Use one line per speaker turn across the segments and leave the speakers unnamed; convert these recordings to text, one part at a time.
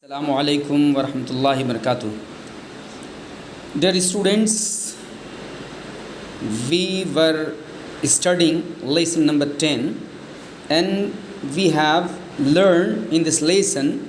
Assalamu alaikum wa rahmatullahi wa barakatuh. Dear students, we were studying lesson number 10 and we have learned in this lesson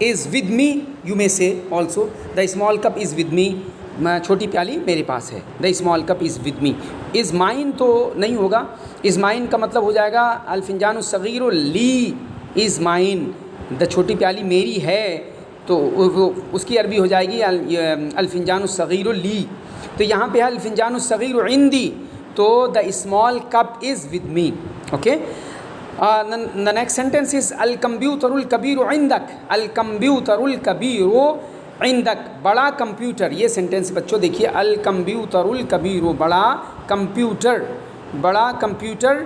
is with me, you may say also. The small cup is with me. چھوٹی پیالی میرے پاس ہے. The small cup is with me. is mine تو نہیں ہوگا. is mine کا مطلب ہو جائے گا الفنجان الصغیر لی is mine. the چھوٹی پیالی میری ہے تو اس کی عربی ہو جائے گی الفنجان الصغیر لی. تو یہاں پہ ہے الفنجان الصغیر عندی تو the small cup is with me. okay. The next sentence is الکمپیوٹر الکبیر عندک. الکمپیوٹر الکبیر عندک. بڑا کمپیوٹر. یہ سینٹینس بچوں دیکھیے الکمپیوٹر الکبیر بڑا کمپیوٹر. بڑا کمپیوٹر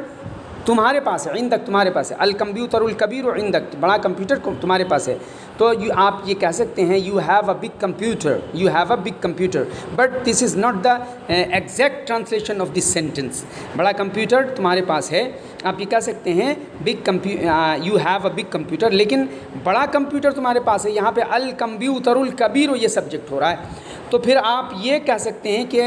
تمہارے پاس ہے. عندک تمہارے پاس ہے. الکمپیوٹر الکبیر عندک بڑا کمپیوٹر تمہارے پاس ہے. تو آپ یہ کہہ سکتے ہیں you have a big computer. You have a big computer but this is not the exact translation of this sentence. بڑا کمپیوٹر تمہارے پاس ہے آپ یہ کہہ سکتے ہیں you have a big computer لیکن بڑا کمپیوٹر تمہارے پاس ہے. یہاں پہ الکمپیوٹر الکبیر یہ سبجیکٹ ہو رہا ہے تو پھر آپ یہ کہہ سکتے ہیں کہ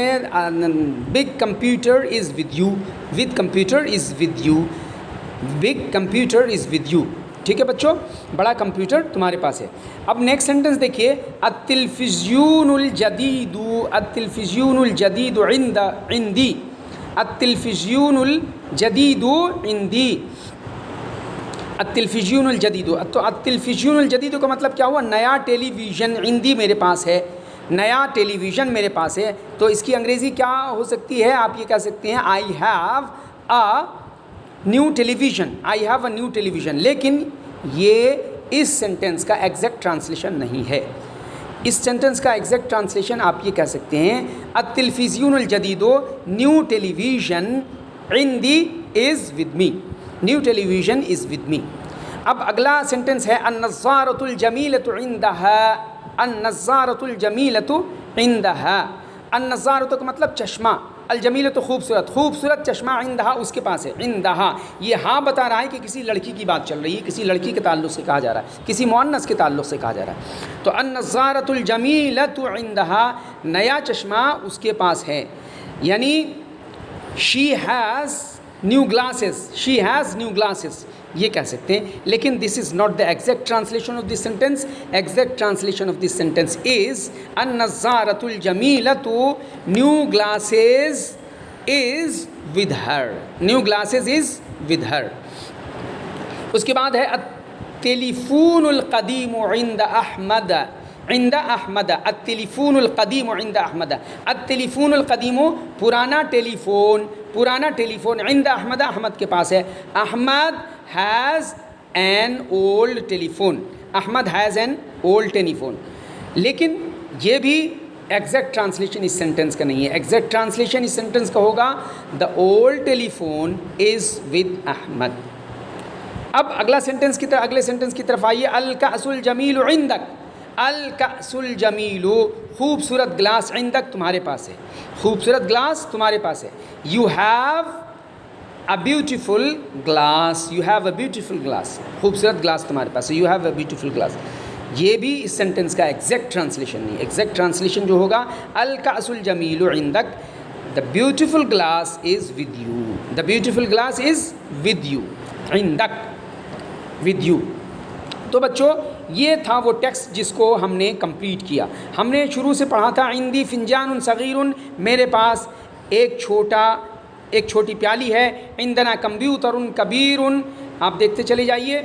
big computer is with you. With computer is with you. Big computer is with you. ٹھیک ہے بچوں بڑا کمپیوٹر تمہارے پاس ہے. اب نیکسٹ سینٹنس دیکھیے التلفزیون الجدید. التلفزیون الجدید عندی. التلفزیون الجدید عندی. التلفزیون الجدید. تو التلفزیون الجدید کا مطلب کیا ہوا نیا ٹیلی ویژن عندی میرے پاس ہے. نیا ٹیلی ویژن میرے پاس ہے تو اس کی انگریزی کیا ہو سکتی ہے آپ یہ کہہ سکتے ہیں I have a new television. I have a new television. لیکن یہ اس سینٹینس کا ایگزیکٹ ٹرانسلیشن نہیں ہے. اس سینٹینس کا ایگزیکٹ ٹرانسلیشن آپ یہ کہہ سکتے ہیں التلفزیون الجدید نیو ٹیلی ویژن عندی is with me. New television is with me. اب اگلا سینٹینس ہے النظارۃ الجمیلۃ عندها. النظارۃ الجمیلۃ عندها. النظارۃ کا مطلب چشمہ. الجمیلۃ خوبصورت. خوبصورت چشمہ عندها اس کے پاس ہے. عندها یہ ہاں بتا رہا ہے کہ کسی لڑکی کی بات چل رہی ہے کسی لڑکی کے تعلق سے کہا جا رہا ہے کسی مؤنث کے تعلق سے کہا جا رہا ہے. تو النظارۃ الجمیلۃ عندها نیا چشمہ اس کے پاس ہے یعنی she has new glasses. she has new glasses یہ کہہ سکتے ہیں لیکن this is not the exact translation of this sentence. Exact translation of this sentence is النظارۃ الجمیلۃ new glasses is with her. New glasses is with her. اس کے بعد ہے التلیفون القدیم عند احمد. عند احمد. التلیفون القدیم عند احمد. التلیفون القدیم پرانا ٹیلی فون. پرانا ٹیلی فون عند احمد احمد کے پاس ہے. Ahmad has an old telephone. Ahmad has an old telephone. لیکن یہ بھی ایگزیکٹ ٹرانسلیشن اس سینٹینس کا نہیں ہے. ایگزیکٹ ٹرانسلیشن اس سینٹینس کا ہوگا the old telephone is with Ahmad. اب اگلا سینٹینس کی طرف اگلے سینٹینس کی طرف آئیے الکأس الجمیل عندک. الکأس الجمیل خوبصورت گلاس عندک تمہارے پاس ہے. خوبصورت گلاس تمہارے پاس ہے. you have a beautiful glass. you have a beautiful glass. خوبصورت گلاس تمہارے پاس ہے. you have a beautiful glass. یہ بھی اس سینٹینس کا ایگزیکٹ ٹرانسلیشن نہیں. ایگزیکٹ ٹرانسلیشن جو ہوگا الکأس الجمیل عندک the beautiful glass is with you. the beautiful glass is with you. عندک with you. تو بچوں یہ تھا وہ ٹیکسٹ جس کو ہم نے کمپلیٹ کیا. ہم نے شروع سے پڑھا تھا عندی فنجان صغیر میرے پاس ایک چھوٹی پیالی ہے. عندنا کمپیوٹر کبیر. آپ دیکھتے چلے جائیے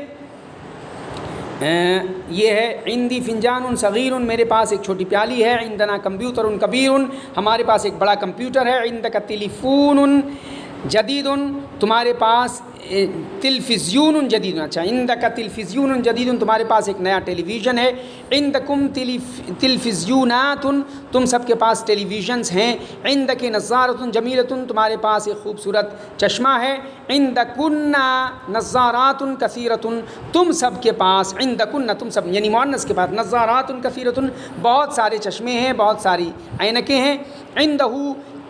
یہ ہے عندی فنجان صغیر میرے پاس ایک چھوٹی پیالی ہے. عندنا کمپیوٹر کبیر ہمارے پاس ایک بڑا کمپیوٹر ہے. عندک تلیفون جدید تمہارے پاس تلفزیون جدید. اچھا عندک تلفزیون جدید تمہارے پاس ایک نیا ٹیلی ویژن ہے. عندکم تلفزیونات تم سب کے پاس ٹیلی ویژنس ہیں. عندک نظارۃ جمیلۃ تمہارے پاس ایک خوبصورت چشمہ ہے. عندکن نظارات کثیرۃ تم سب کے پاس. عندکن تم سب یعنی مؤنث کے پاس نظارات کثیرۃ بہت سارے چشمے ہیں بہت ساری عینکیں ہیں. عندہ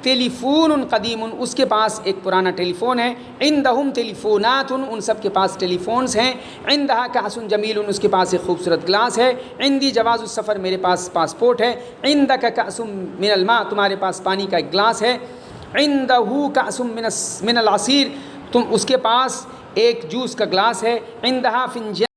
تلیفون قدیم اس کے پاس ایک پرانا ٹیلی فون ہے. عندہم تلیفونات ان سب کے پاس ٹیلی فونز ہیں. عندہا کأس جمیل اس کے پاس ایک خوبصورت گلاس ہے. عندی جواز السفر میرے پاس پاسپورٹ ہے. عندک کأس من الماء تمہارے پاس پانی کا ایک گلاس ہے. عندہ کأس من العصیر تم اس کے پاس ایک جوس کا گلاس ہے. عندہا فنجان